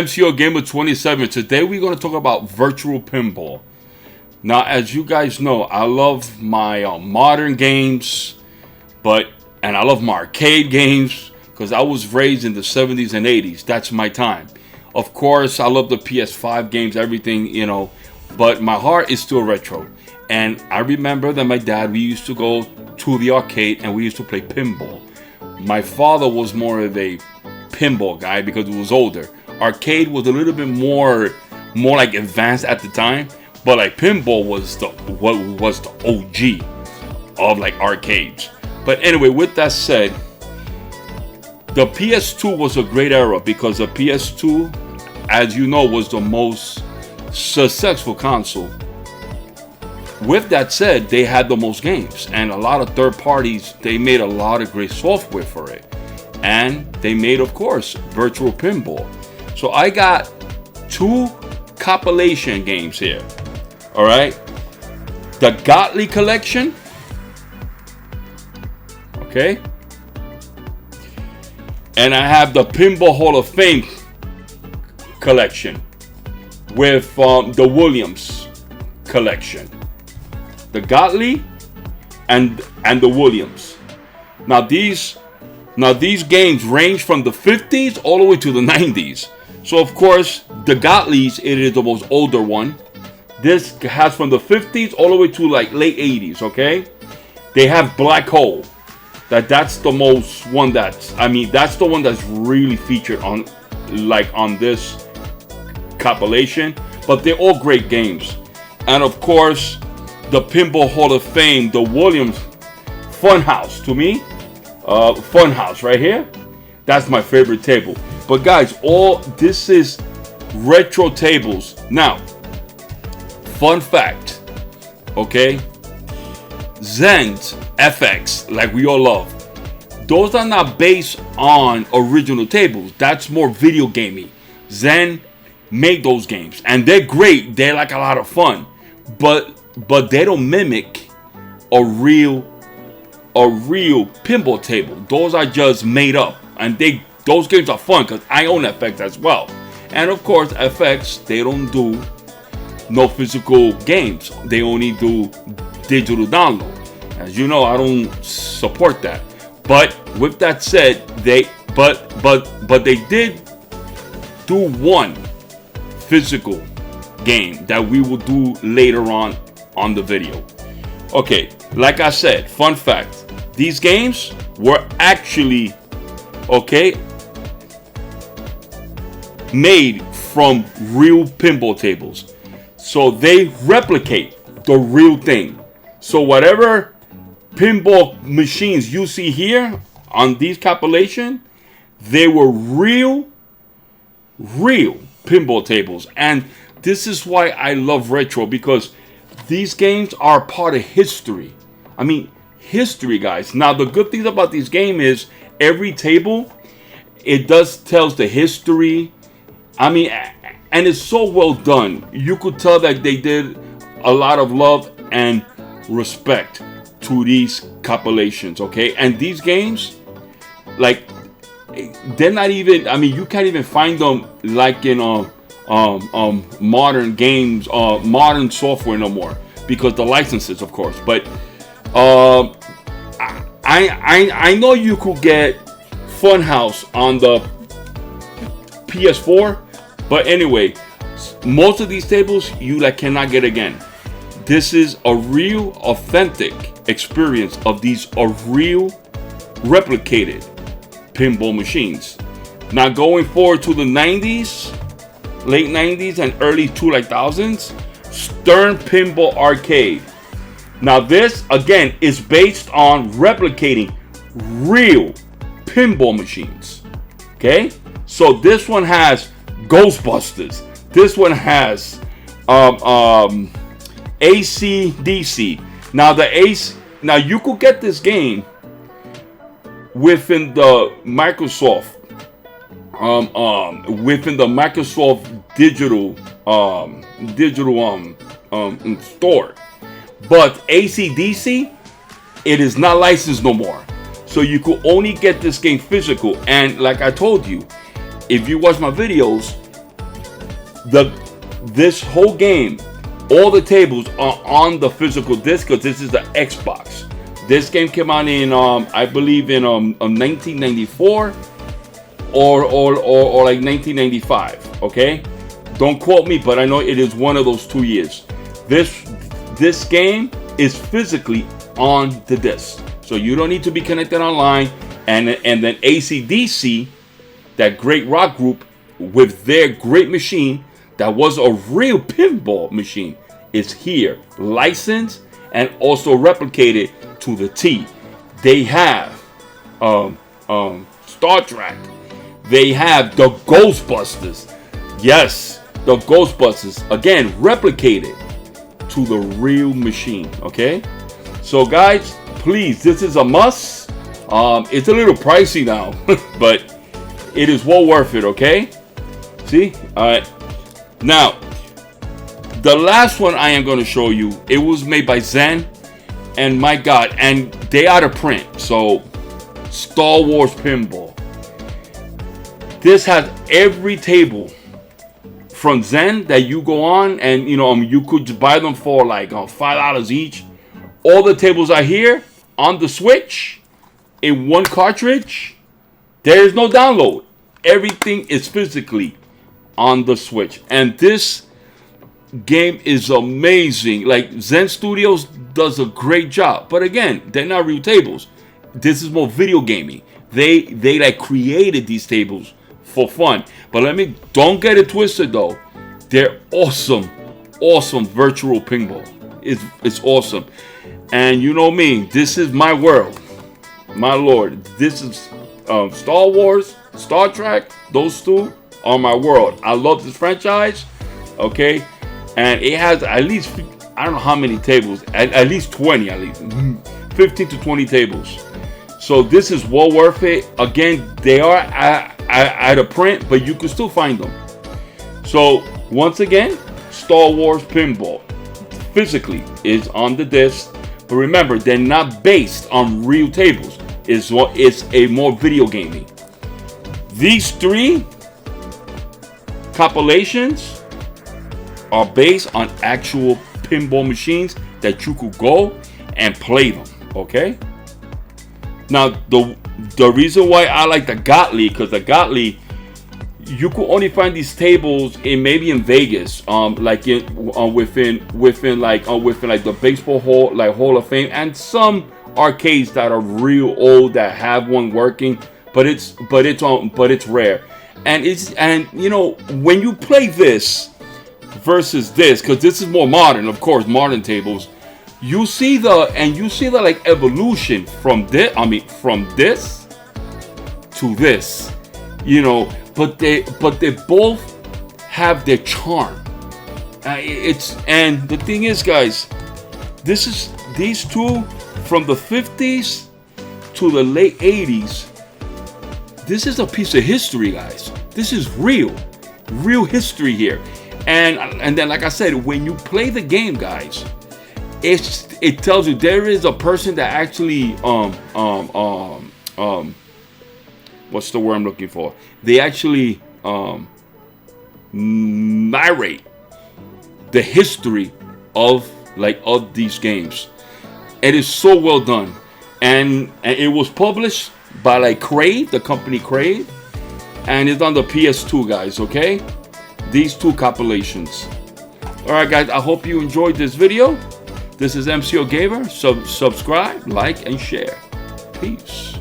MCOGAMER27. Today we're going to talk about virtual pinball. Now, as you guys know, I love my modern games, and I love my arcade games because I was raised in the 70s and 80s. That's my time. Of course, I love the PS5 games, everything, you know, but my heart is still retro. And I remember that my dad, we used to go to the arcade and we used to play pinball. My father was more of a pinball guy because he was older. Arcade was a little bit more like advanced at the time, but like pinball was the OG of like arcades. But anyway, with that said, the PS2 was a great era because the PS2, as you know, was the most successful console. With that said, they had the most games, and a lot of third parties, they made a lot of great software for it. And they made, of course, virtual pinball. So I got two compilation games here. All right. The Gottlieb collection. Okay. And I have the Pinball Hall of Fame collection with the Williams collection. The Gottlieb and the Williams. Now these games range from the 50s all the way to the 90s. So of course, the Gottlieb's, it is the most older one. This has from the 50s all the way to like late 80s, okay? They have Black Hole. That's the most one that's the one that's really featured on this compilation. But they're all great games. And of course, the Pinball Hall of Fame, the Williams Funhouse, to me, Funhouse right here. That's my favorite table. But guys, this is retro tables. Now, fun fact, okay? Zen's FX, like we all love, those are not based on original tables. That's more video gaming. Zen made those games, and they're great. They're like a lot of fun, but they don't mimic a real pinball table. Those are just made up, and those games are fun because I own FX as well. And of course, FX, they don't do no physical games. They only do digital download. As you know, I don't support that. But with that said, they did do one physical game that we will do later on the video. Okay, like I said, fun fact, these games were actually, okay, made from real pinball tables. So they replicate the real thing. So whatever pinball machines you see here on these compilation, they were real pinball tables. And this is why I love retro, because these games are part of history. I mean, history, guys. Now, the good thing about this game is every table, it tells the history. I mean, and it's so well done. You could tell that they did a lot of love and respect to these compilations, okay? And these games, like, they're not even, I mean, you can't even find them like in modern games, modern software no more, because the licenses, of course. But I know you could get Funhouse on the PS4, but anyway, most of these tables you cannot get again. This is a real, authentic experience of these real, replicated pinball machines. Now going forward to the 90s, late 90s and early 2000s, Stern Pinball Arcade. Now this, again, is based on replicating real pinball machines. Okay? So this one has Ghostbusters. This one has AC/DC. Now you could get this game within the Microsoft digital store. But AC/DC, it is not licensed no more. So you could only get this game physical. And like I told you, if you watch my videos, this whole game, all the tables are on the physical disc because this is the Xbox. This game came out in I believe in 1994 or like 1995. Okay, don't quote me, but I know it is one of those 2 years. This game is physically on the disc, so you don't need to be connected online. And then AC/DC, that great rock group with their great machine that was a real pinball machine, is here, licensed and also replicated to the T. They have Star Trek. They have the Ghostbusters. Yes, the Ghostbusters, again, replicated to the real machine. Okay, so guys, please, this is a must. It's a little pricey now, but it is well worth it. Okay, see, all right. Now, the last one I am going to show you, it was made by Zen, and my God, and they out of print. So, Star Wars Pinball. This has every table from Zen that you go on, and you could buy them for like $5 each. All the tables are here on the Switch in one cartridge. There is no download. Everything is physically on the Switch, and this game is amazing. Like, Zen Studios does a great job, but again, they're not real tables. This is more video gaming. They like created these tables for fun. But don't get it twisted though. They're awesome virtual pinball. It's awesome. And you know me, this is my world. My lord, this is Star Wars, Star Trek. Those two are my world. I love this franchise. Okay, and it has at least, I don't know how many tables, at least 20, at least 15 to 20 tables. So this is well worth it. Again, they are out of print, but you can still find them. So once again, Star Wars Pinball physically is on the disc, but remember, they're not based on real tables. It's a more video gaming. These three compilations are based on actual pinball machines that you could go and play them. Okay. Now the reason why I like the Gottlieb, because the Gottlieb, you could only find these tables in Vegas, like within the baseball hall of fame, and some arcades that are real old that have one working, but it's rare. And when you play this versus this, because this is more modern, of course, modern tables, you see the like evolution from this to this, but they both have their charm. And the thing is, guys, these two from the 50s to the late 80s. This is a piece of history, guys. This is real history here. And then, like I said, when you play the game, guys, it tells you there is a person that actually what's the word I'm looking for? They actually narrate the history of these games. It is so well done, and it was published by Crave, the company Crave, and it's on the PS2, guys. Okay, these two compilations. All right, guys, I hope you enjoyed this video. This is MCOGamer. Subscribe, like, and share. Peace.